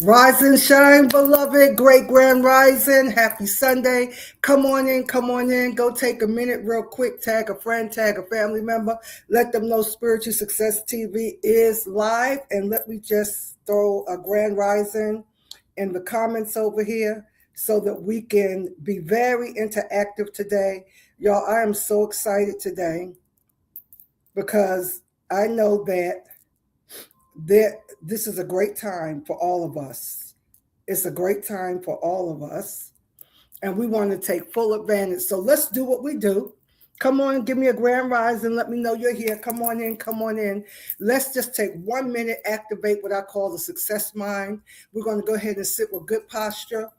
Rise and shine, beloved, great grand rising. Happy Sunday. Come on in, come on in. Go take a minute real quick. Tag a friend, tag a family member. Let them know Spiritual Success TV is live. And let me just throw a grand rising in the comments over here so that we can be very interactive today. Y'all, I am so excited today because I know that this is a great time for all of us. It's a great time for all of us, and we want to take full advantage. So let's do what we do. Come on, give me a grand rise and let me know you're here. Come on in, come on in. Let's just take 1 minute, activate what I call the success mind. We're going to go ahead and sit with good posture.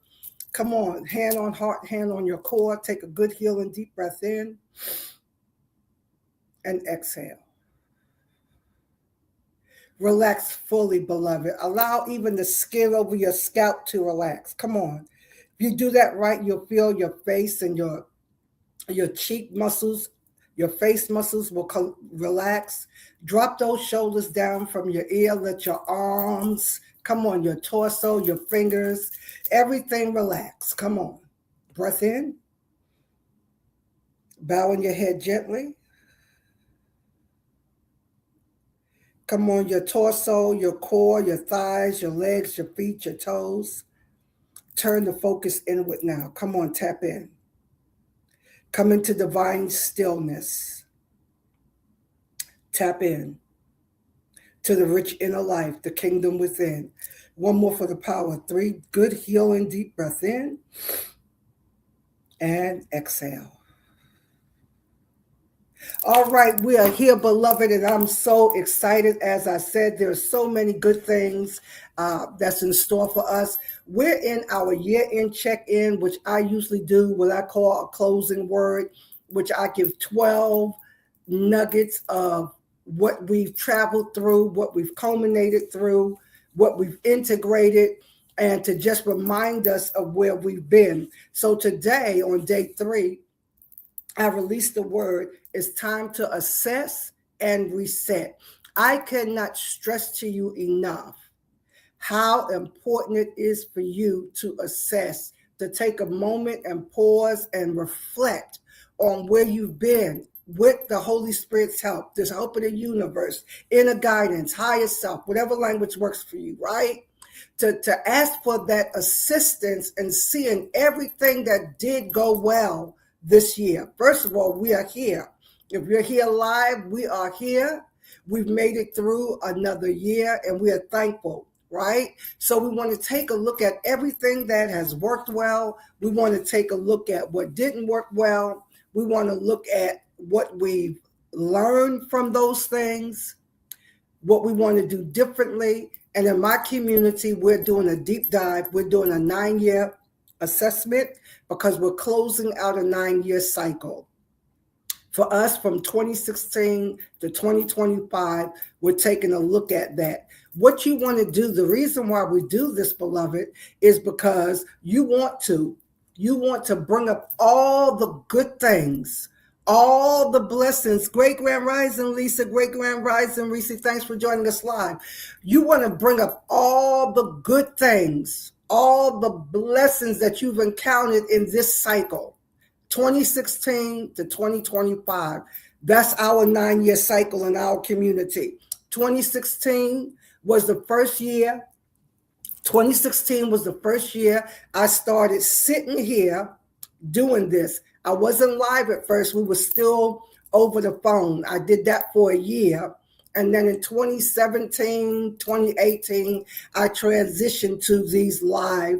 Come on, hand on heart, hand on your core. Take a good healing deep breath in and exhale. Relax fully, beloved. Allow even the skin over your scalp to relax. Come on. If you do that right, you'll feel your face and your cheek muscles, your face muscles will relax. Drop those shoulders down from your ear. Let your arms, come on, your torso, your fingers, everything relax. Come on. Breath in. Bowing your head gently. Come on, your torso, your core, your thighs, your legs, your feet, your toes. Turn the focus inward now. Come on, tap in. Come into divine stillness. Tap in to the rich inner life, the kingdom within. One more for the power. 3, good healing deep breath in and exhale. All right, we are here, beloved, and I'm so excited. As I said, there's so many good things that's in store for us. We're in our year-end check-in, which I usually do what I call a closing word, which I give 12 nuggets of what we've traveled through, what we've culminated through, what we've integrated, and to just remind us of where we've been. So today, on day 3, I released the word, it's time to assess and reset. I cannot stress to you enough how important it is for you to assess, to take a moment and pause and reflect on where you've been with the Holy Spirit's help. There's hope in the universe, inner guidance, higher self, whatever language works for you, right? To ask for that assistance and seeing everything that did go well this year. First of all, we are here. If you're here live, we are here. We've made it through another year and we are thankful, right? So we want to take a look at everything that has worked well. We want to take a look at what didn't work well. We want to look at what we've learned from those things, what we want to do differently. And in my community, we're doing a deep dive. We're doing a 9-year assessment because we're closing out a 9-year cycle. For us, from 2016 to 2025, we're taking a look at that. What you want to do, the reason why we do this, beloved, is because you want to bring up all the good things, all the blessings. Great Grand Rising, Lisa. Great Grand Rising, Reese. Thanks for joining us live. You want to bring up all the good things, all the blessings that you've encountered in this cycle, 2016 to 2025. That's our 9-year cycle in our community. 2016 was the first year. 2016 was the first year I started sitting here doing this. I wasn't live at first. We were still over the phone. I did that for a year. And then in 2017, 2018, I transitioned to these live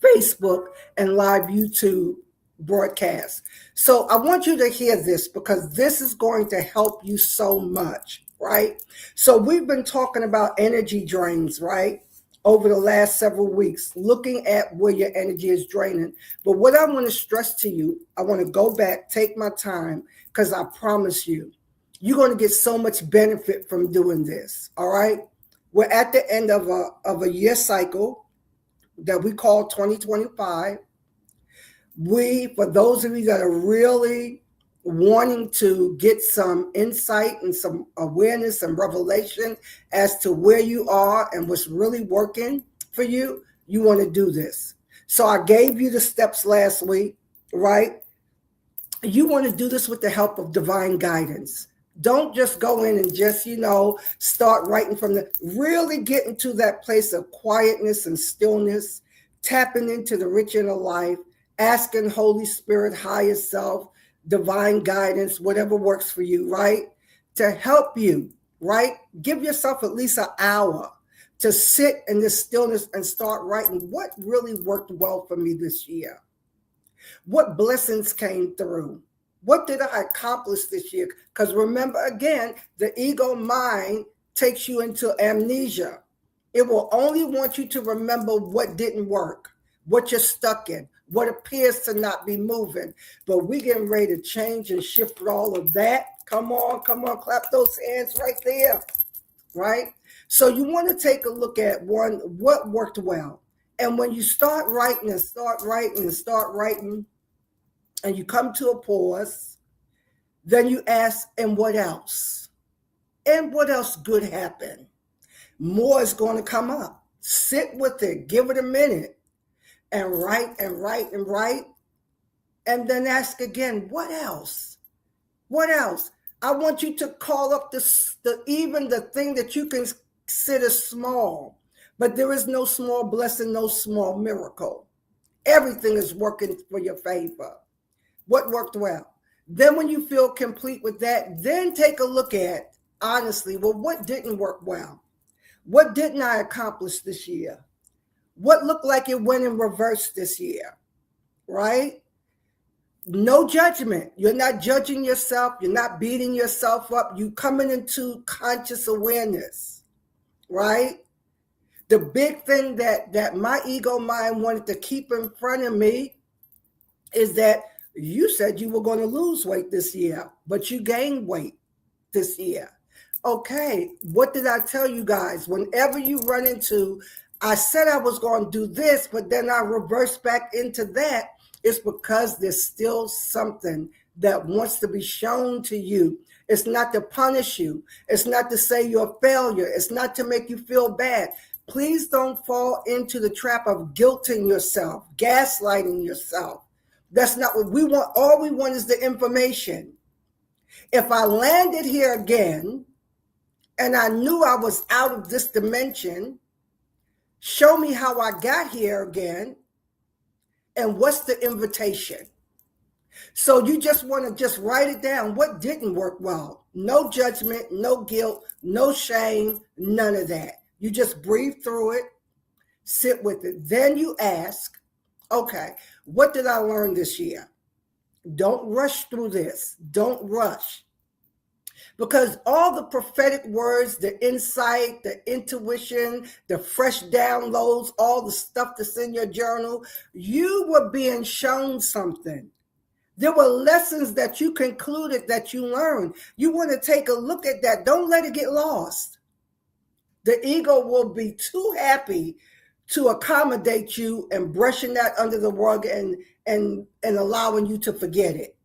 Facebook and live YouTube broadcasts. So I want you to hear this because this is going to help you so much, right? So we've been talking about energy drains, right? Over the last several weeks, looking at where your energy is draining. But what I want to stress to you, I want to go back, take my time, because I promise you, you're going to get so much benefit from doing this, all right? We're at the end of a year cycle that we call 2025. For those of you that are really wanting to get some insight and some awareness and revelation as to where you are and what's really working for you, you want to do this. So I gave you the steps last week, right? You want to do this with the help of divine guidance. Don't just go in and just, start writing from really get into that place of quietness and stillness, tapping into the rich inner life, asking Holy Spirit, higher self, divine guidance, whatever works for you, right? To help you, right? Give yourself at least an hour to sit in this stillness and start writing what really worked well for me this year. What blessings came through? What did I accomplish this year? Because remember, again, the ego mind takes you into amnesia. It will only want you to remember what didn't work, what you're stuck in, what appears to not be moving. But we're getting ready to change and shift all of that. Come on, clap those hands right there, right? So you want to take a look at what worked well. And when you start writing, and you come to a pause, then you ask, and what else? And what else good happened? More is going to come up. Sit with it, give it a minute, and write. And then ask again, what else? What else? I want you to call up even the thing that you consider small, but there is no small blessing, no small miracle. Everything is working for your favor. What worked well? Then when you feel complete with that, then take a look at, honestly, well, what didn't work well? What didn't I accomplish this year? What looked like it went in reverse this year, right? No judgment. You're not judging yourself. You're not beating yourself up. You coming into conscious awareness, right? The big thing that my ego mind wanted to keep in front of me is that you said you were going to lose weight this year, but you gained weight this year. Okay, what did I tell you guys? Whenever you run into, I said I was going to do this, but then I reversed back into that, it's because there's still something that wants to be shown to you. It's not to punish you. It's not to say you're a failure. It's not to make you feel bad. Please don't fall into the trap of guilting yourself, gaslighting yourself. That's not what we want. All we want is the information. If I landed here again and I knew I was out of this dimension, show me how I got here again and what's the invitation. So you just want to just write it down. What didn't work well? No judgment, no guilt, no shame, none of that. You just breathe through it, sit with it. Then you ask, okay, what did I learn this year? Don't rush through this. Don't rush. Because all the prophetic words, the insight, the intuition, the fresh downloads, all the stuff that's in your journal, you were being shown something. There were lessons that you concluded that you learned. You want to take a look at that. Don't let it get lost. The ego will be too happy to accommodate you and brushing that under the rug and allowing you to forget it.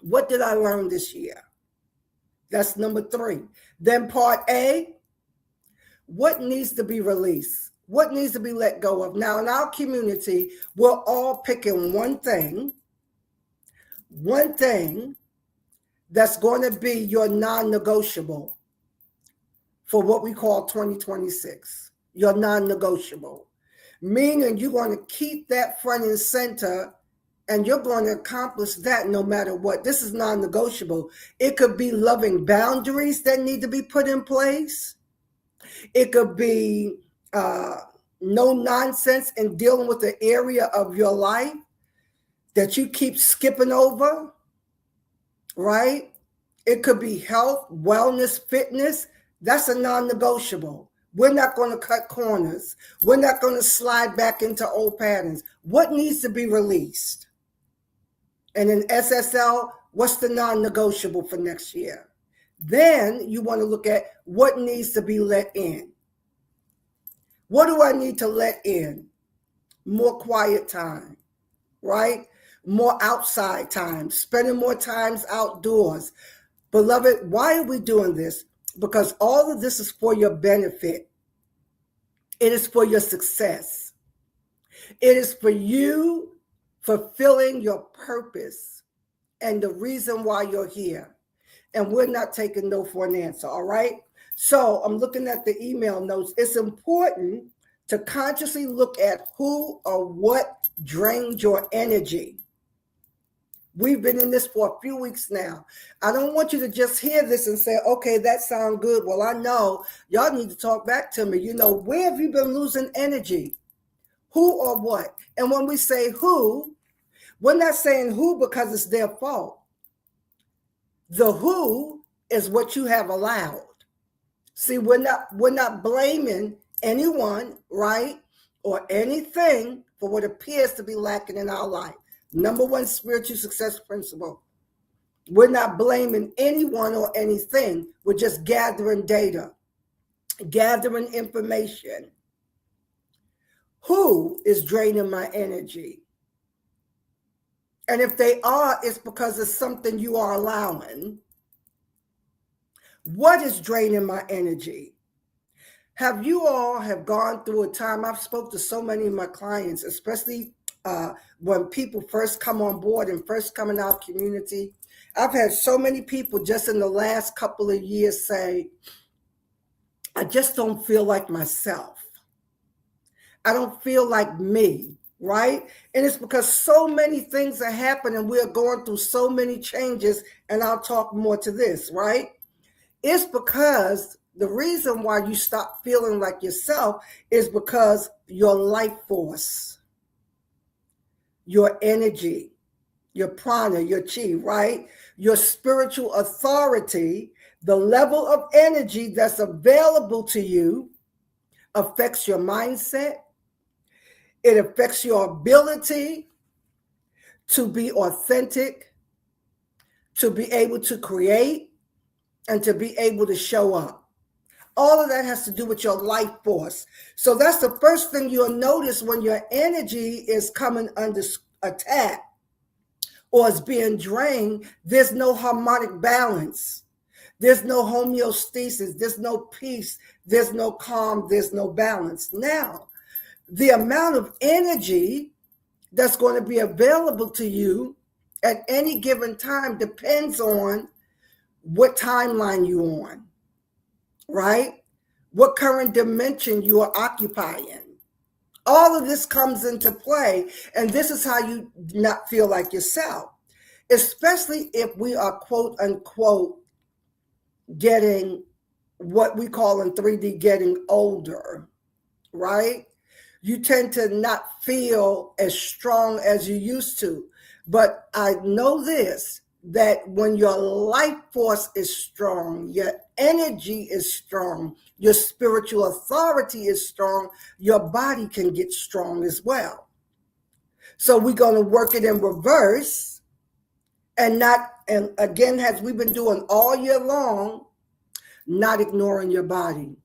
What did I learn this year? That's number 3. Then part A, what needs to be released? What needs to be let go of? Now, in our community, we're all picking one thing that's going to be your non-negotiable for what we call 2026. Your non-negotiable, meaning you're going to keep that front and center and you're going to accomplish that no matter what. This is non-negotiable. It could be loving boundaries that need to be put in place. It could be no nonsense in dealing with the area of your life that you keep skipping over, right? It could be health, wellness, fitness. That's a non-negotiable. We're not going to cut corners. We're not going to slide back into old patterns. What needs to be released? And in SSL, what's the non-negotiable for next year? Then you want to look at what needs to be let in. What do I need to let in? More quiet time, right? More outside time, spending more times outdoors. Beloved, why are we doing this? Because all of this is for your benefit. It is for your success. It is for you fulfilling your purpose and the reason why you're here. And we're not taking no for an answer, all right? So I'm looking at the email notes. It's important to consciously look at who or what drains your energy. We've been in this for a few weeks now. I don't want you to just hear this and say, okay, that sounds good. Well, I know y'all need to talk back to me. You know, where have you been losing energy? Who or what? And when we say who, we're not saying who because it's their fault. The who is what you have allowed. See, we're not blaming anyone, right? Or anything for what appears to be lacking in our life. Number one spiritual success principle. We're not blaming anyone or anything. We're just gathering data, gathering information. Who is draining my energy? And if they are, it's because it's something you are allowing. What is draining my energy? Have you all have gone through a time? I've spoke to so many of my clients, especially when people first come on board and first come in our community. I've had so many people just in the last couple of years say, I just don't feel like myself. I don't feel like me, right? And it's because so many things are happening. We're going through so many changes, and I'll talk more to this, right? It's because the reason why you stop feeling like yourself is because your life force, your energy, your prana, your chi, right? Your spiritual authority, the level of energy that's available to you affects your mindset. It affects your ability to be authentic, to be able to create, and to be able to show up. All of that has to do with your life force. So that's the first thing you'll notice when your energy is coming under attack or is being drained. There's no harmonic balance. There's no homeostasis. There's no peace. There's no calm. There's no balance. Now, the amount of energy that's going to be available to you at any given time depends on what timeline you're on, right? What current dimension you are occupying. All of this comes into play, and this is how you not feel like yourself, especially if we are quote unquote getting what we call in 3D getting older, right? You tend to not feel as strong as you used to. But I know this, that when your life force is strong, your energy is strong, your spiritual authority is strong, your body can get strong as well. So we're going to work it in reverse and again, as we've been doing all year long, not ignoring your body.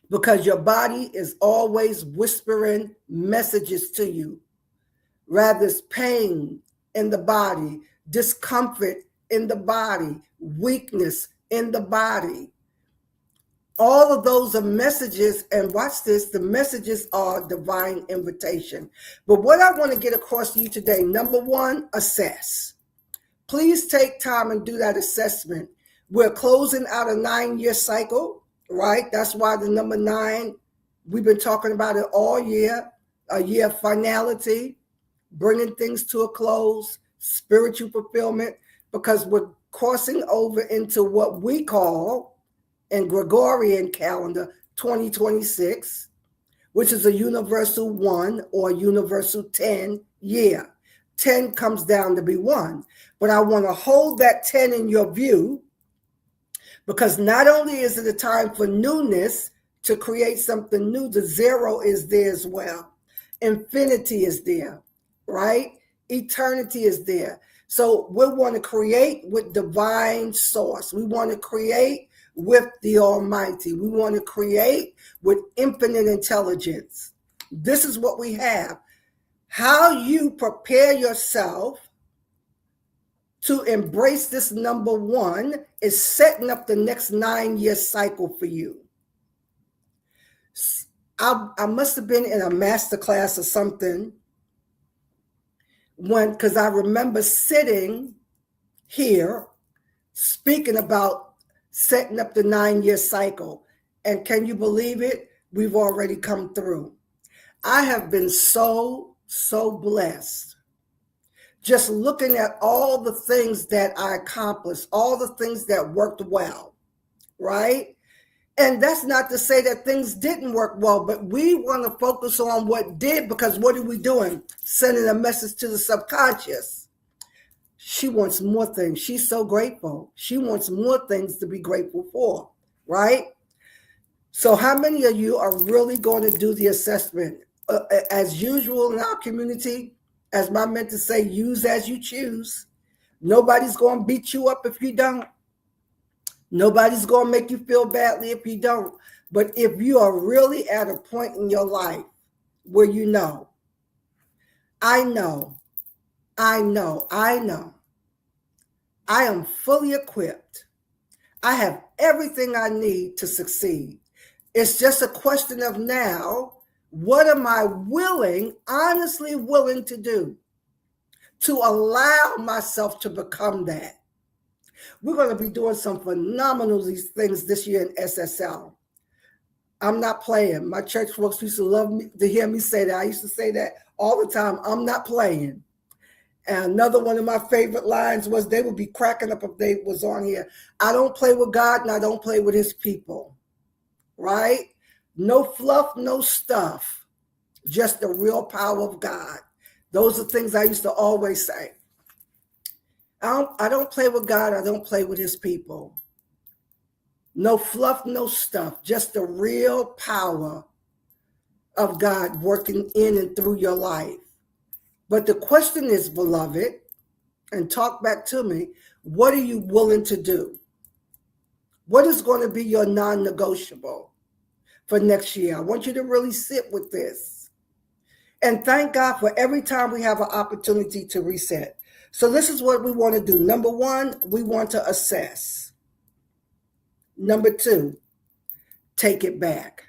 Because your body is always whispering messages to you. Rather, it's pain in the body, discomfort in the body, weakness in the body. All of those are messages, and watch this, the messages are divine invitation. But what I want to get across to you today, number one, assess. Please take time and do that assessment. We're closing out a 9-year cycle, right? That's why the number 9, we've been talking about it all year, a year of finality, bringing things to a close, spiritual fulfillment, because we're crossing over into what we call in Gregorian calendar 2026, which is a universal 1 or universal 10 year. 10 comes down to be 1. But I want to hold that 10 in your view, because not only is it a time for newness to create something new, the 0 is there as well. Infinity is there, right? Eternity is there. So we want to create with divine source. We want to create with the Almighty. We want to create with infinite intelligence. This is what we have. How you prepare yourself to embrace this number 1 is setting up the next 9-year cycle for you. I must have been in a master class or something because I remember sitting here speaking about setting up the 9-year cycle. And can you believe it? We've already come through. I have been so blessed just looking at all the things that I accomplished, all the things that worked well, right? And that's not to say that things didn't work well, but we want to focus on what did, because what are we doing? Sending a message to the subconscious. She wants more things. She's so grateful. She wants more things to be grateful for, right? So how many of you are really going to do the assessment? As usual in our community, as my mentor say, use as you choose. Nobody's going to beat you up if you don't. Nobody's going to make you feel badly if you don't. But if you are really at a point in your life where you know, I am fully equipped. I have everything I need to succeed. It's just a question of now, what am I honestly willing to do to allow myself to become that? We're going to be doing some phenomenal things this year in SSL. I'm not playing. My church folks used to love me to hear me say that. I used to say that all the time. I'm not playing. And another one of my favorite lines was, they would be cracking up if they was on here. I don't play with God and I don't play with his people. Right? No fluff, no stuff. Just the real power of God. Those are things I used to always say. I don't play with God. I don't play with his people. No fluff, no stuff. Just the real power of God working in and through your life. But the question is, beloved, and talk back to me, what are you willing to do? What is going to be your non-negotiable for next year? I want you to really sit with this. And thank God for every time we have an opportunity to reset. So this is what we want to do. Number one, we want to assess. Number two, take it back.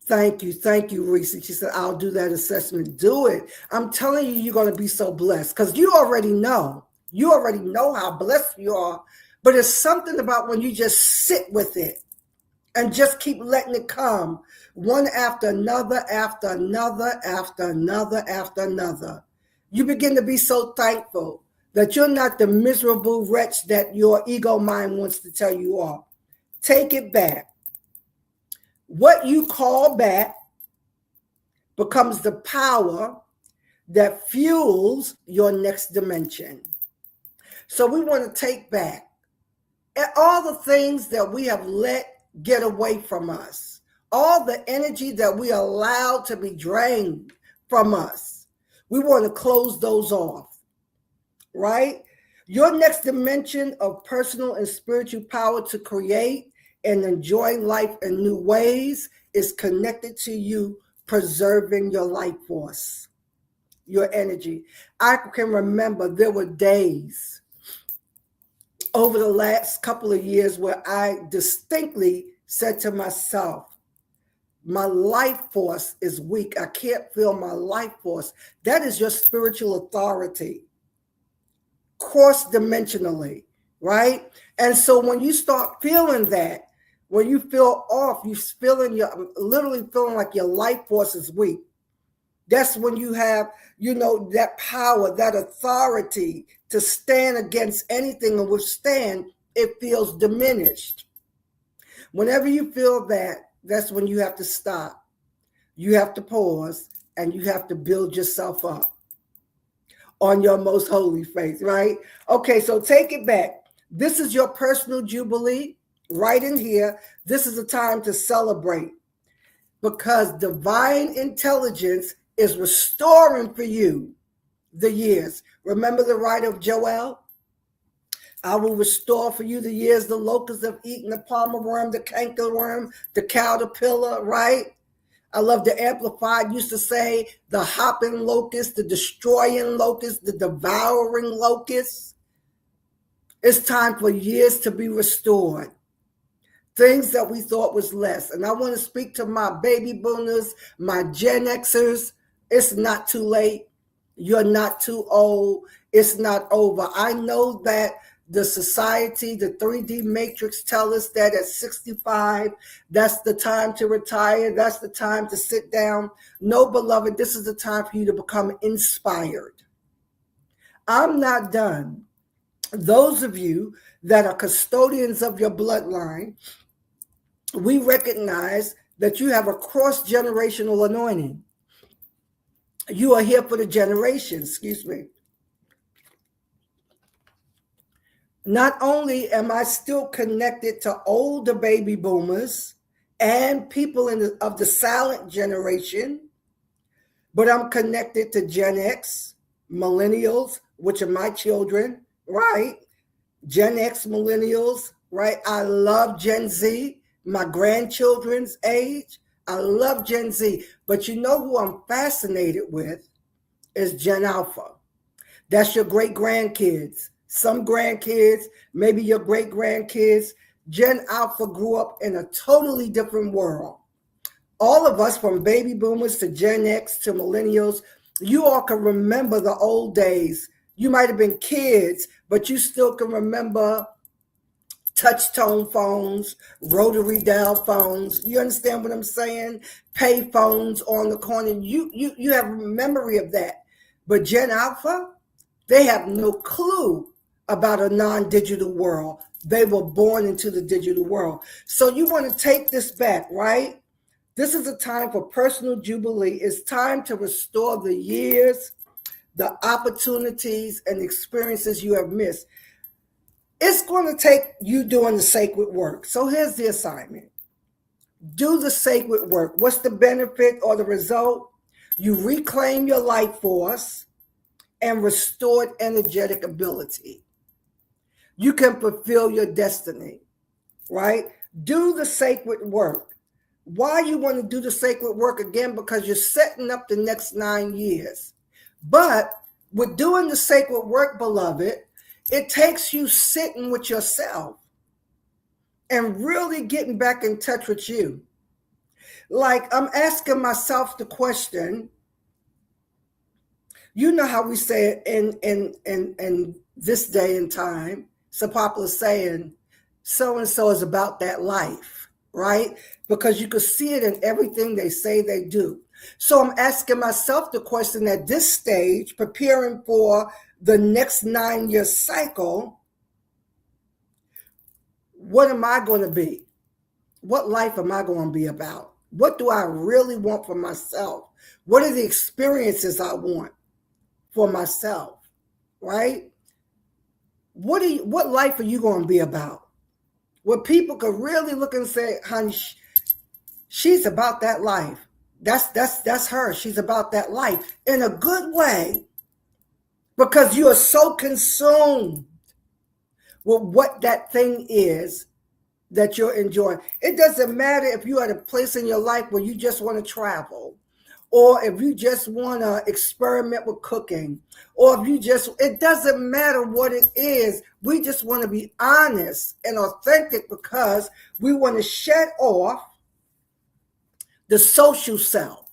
Thank you, Reese. She said, I'll do that assessment. Do it. I'm telling you, you're going to be so blessed because you already know. You already know how blessed you are. But it's something about when you just sit with it and just keep letting it come one after another, after another, after another, after another. You begin to be so thankful that you're not the miserable wretch that your ego mind wants to tell you are. Take it back. What you call back becomes the power that fuels your next dimension. So we want to take back all the things that we have let get away from us, all the energy that we allowed to be drained from us. We want to close those off, right? Your next dimension of personal and spiritual power to create and enjoy life in new ways is connected to you preserving your life force, your energy. I can remember there were days over the last couple of years where I distinctly said to myself, my life force is weak. I can't feel my life force. That is your spiritual authority, cross-dimensionally, right? And so when you start feeling that, when you feel off, literally feeling like your life force is weak. That's when you have, that power, that authority to stand against anything and withstand, it feels diminished. Whenever you feel that, that's when you have to stop. You have to pause and you have to build yourself up on your most holy faith, right? Okay, so take it back. This is your personal jubilee right in here. This is a time to celebrate because divine intelligence is restoring for you the years. Remember the writer of Joel? I will restore for you the years the locusts have eaten, the palmer worm, the cankerworm, the caterpillar, right? I love the Amplified used to say the hopping locust, the destroying locust, the devouring locust. It's time for years to be restored. things that we thought was less. And I want to speak to my baby boomers, my Gen Xers. It's not too late. You're not too old. It's not over. I know that the society, the 3D matrix tell us that at 65, that's the time to retire. That's the time to sit down. No, beloved, this is the time for you to become inspired. I'm not done. Those of you that are custodians of your bloodline, we recognize that you have a cross-generational anointing. You are here for the generations, excuse me. Not only am I still connected to older baby boomers and people of the silent generation, but I'm connected to Gen X, millennials, which are my children, right? Gen X, millennials, right? I love Gen Z, my grandchildren's age. I love Gen Z. But you know who I'm fascinated with is Gen Alpha. That's your great grandkids. Some grandkids, maybe your great grandkids. Gen Alpha grew up in a totally different world. All of us, from baby boomers to Gen X to millennials, you all can remember the old days. You might have been kids, but you still can remember touch tone phones, rotary dial phones. You understand what I'm saying? Pay phones on the corner. You have a memory of that. But Gen Alpha, they have no clue about a non-digital world. They were born into the digital world. So you want to take this back, right? This is a time for personal jubilee. It's time to restore the years, the opportunities, and experiences you have missed. It's going to take you doing the sacred work. So here's the assignment. Do the sacred work. What's the benefit or the result? You reclaim your life force and restored energetic ability. You can fulfill your destiny, right? Do the sacred work. Why you want to do the sacred work? Again, because you're setting up the next 9 years. But with doing the sacred work, beloved, it takes you sitting with yourself and really getting back in touch with you. Like, I'm asking myself the question, you know how we say it in this day and time, it's a popular saying, so-and-so is about that life, right? Because you can see it in everything they say they do. So I'm asking myself the question at this stage, preparing for the next 9-year cycle, what am I going to be? What life am I going to be about? What do I really want for myself? What are the experiences I want for myself, right? What life are you going to be about? Where people could really look and say, honey, she's about that life. That's her. She's about that life in a good way, because you are so consumed with what that thing is that you're enjoying. It doesn't matter if you're at a place in your life where you just want to travel, or if you just want to experiment with cooking, or if it doesn't matter what it is. We just want to be honest and authentic because we want to shed off the social self,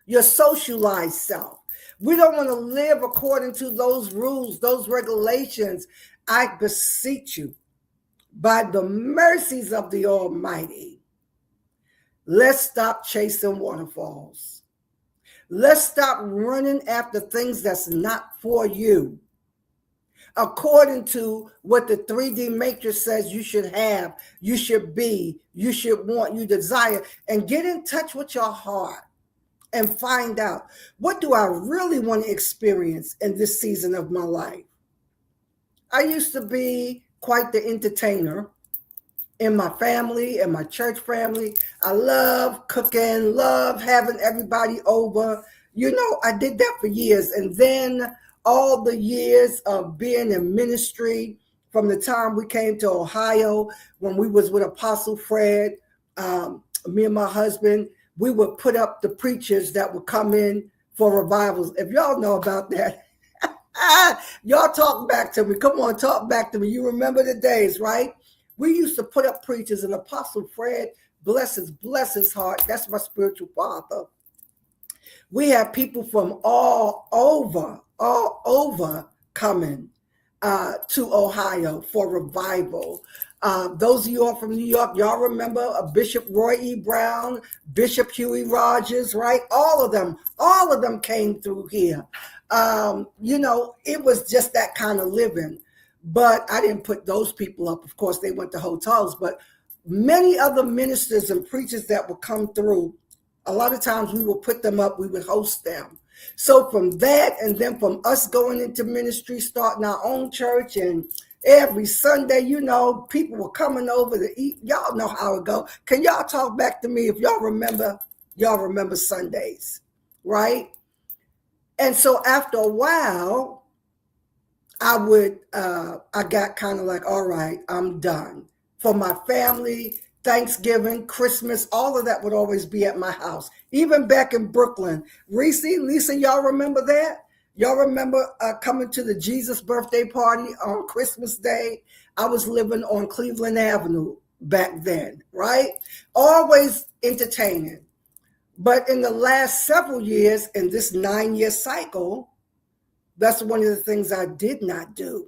your socialized self. We don't want to live according to those rules, those regulations. I beseech you, by the mercies of the Almighty, let's stop chasing waterfalls. Let's stop running after things that's not for you, according to what the 3D matrix says you should have, you should be, you should want, you desire, and get in touch with your heart and find out, what do I really want to experience in this season of my life? I used to be quite the entertainer in my family, in my church family. I love cooking, love having everybody over. You know, I did that for years. And then all the years of being in ministry, from the time we came to Ohio, when we was with Apostle Fred, me and my husband, we would put up the preachers that would come in for revivals. If y'all know about that, y'all talk back to me. Come on, talk back to me. You remember the days, right? We used to put up preachers, and Apostle Fred, bless his heart, that's my spiritual father. We have people from all over coming to Ohio for revival. Those of you all from New York, y'all remember Bishop Roy E. Brown, Bishop Huey Rogers, right? All of them came through here. It was just that kind of living. But I didn't put those people up. Of course, they went to hotels. But many other ministers and preachers that would come through, a lot of times we would put them up, we would host them. So from that, and then from us going into ministry, starting our own church, and every Sunday, people were coming over to eat. Y'all know how it go. Can y'all talk back to me if y'all remember Sundays, right? And so after a while, I got kind of like, all right, I'm done. For my family, Thanksgiving, Christmas, all of that would always be at my house. Even back in Brooklyn. Reese, Lisa, y'all remember that? Y'all remember coming to the Jesus birthday party on Christmas Day? I was living on Cleveland Avenue back then, right? Always entertaining. But in the last several years, in this 9-year cycle, that's one of the things I did not do.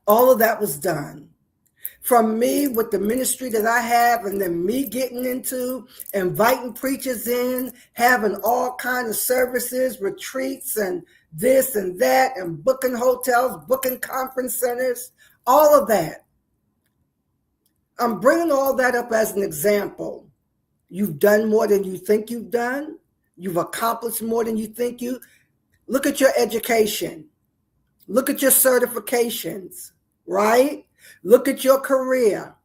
All of that was done. From me with the ministry that I have, and then me getting into inviting preachers in, having all kinds of services, retreats, and this and that, and booking hotels, booking conference centers, all of that. I'm bringing all that up as an example. You've done more than you think you've done. You've accomplished more than you think you. Look at your education. Look at your certifications, right? Look at your career.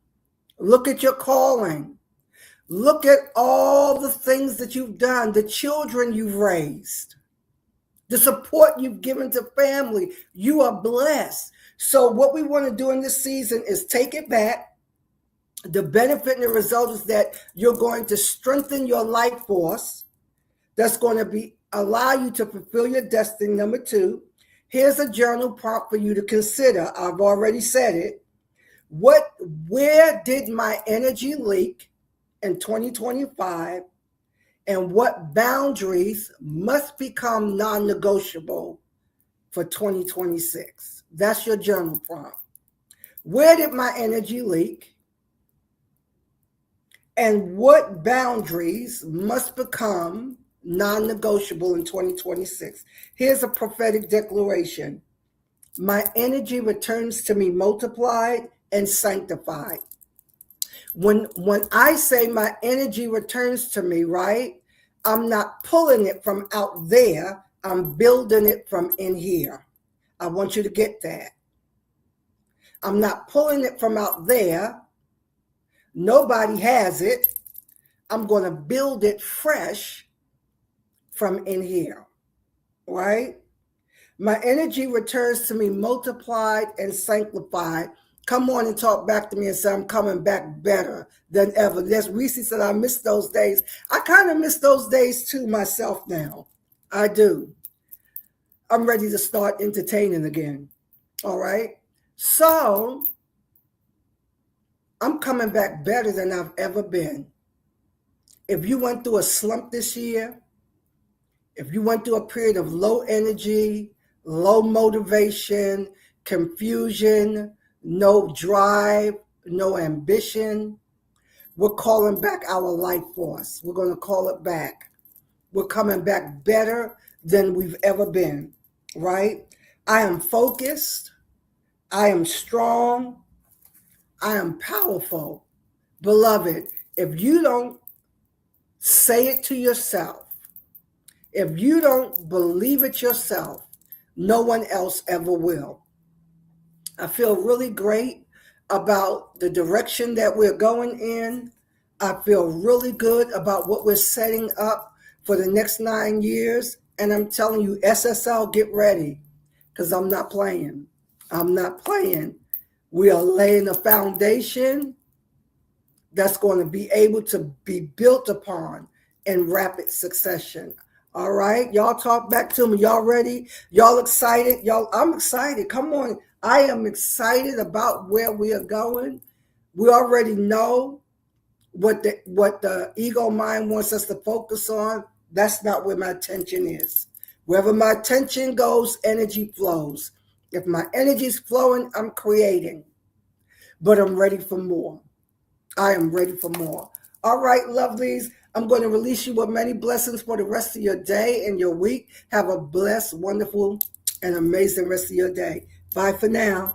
Look at your calling. Look at all the things that you've done, the children you've raised, the support you've given to family. You are blessed. So what we want to do in this season is take it back. The benefit and the result is that you're going to strengthen your life force. That's going to allow you to fulfill your destiny. Number 2, here's a journal prompt for you to consider. I've already said it. Where did my energy leak in 2025, and what boundaries must become non-negotiable for 2026? That's your journal prompt. Where did my energy leak, and what boundaries must become non-negotiable in 2026? Here's a prophetic declaration. My energy returns to me multiplied and sanctified. When I say my energy returns to me, right, I'm not pulling it from out there. I'm building it from in here. I want you to get that. I'm not pulling it from out there. Nobody has it. I'm going to build it fresh from in here, right? My energy returns to me multiplied and sanctified. Come on and talk back to me and say, I'm coming back better than ever. Yes, Reese said, I miss those days. I kind of miss those days too myself now. I do. I'm ready to start entertaining again. All right. So I'm coming back better than I've ever been. If you went through a slump this year, if you went through a period of low energy, low motivation, confusion, no drive, no ambition, we're calling back our life force. We're going to call it back. We're coming back better than we've ever been, right? I am focused. I am strong. I am powerful. Beloved, if you don't say it to yourself, if you don't believe it yourself, no one else ever will. I feel really great about the direction that we're going in. I feel really good about what we're setting up for the next 9 years. And I'm telling you, SSL, get ready, because I'm not playing. I'm not playing. We are laying a foundation that's going to be able to be built upon in rapid succession. All right, y'all talk back to me. Y'all ready? Y'all excited? I'm excited. Come on. I am excited about where we are going. We already know what the ego mind wants us to focus on. That's not where my attention is. Wherever my attention goes, energy flows. If my energy is flowing, I'm creating, but I'm ready for more. I am ready for more. All right, lovelies. I'm going to release you with many blessings for the rest of your day and your week. Have a blessed, wonderful, and amazing rest of your day. Bye for now.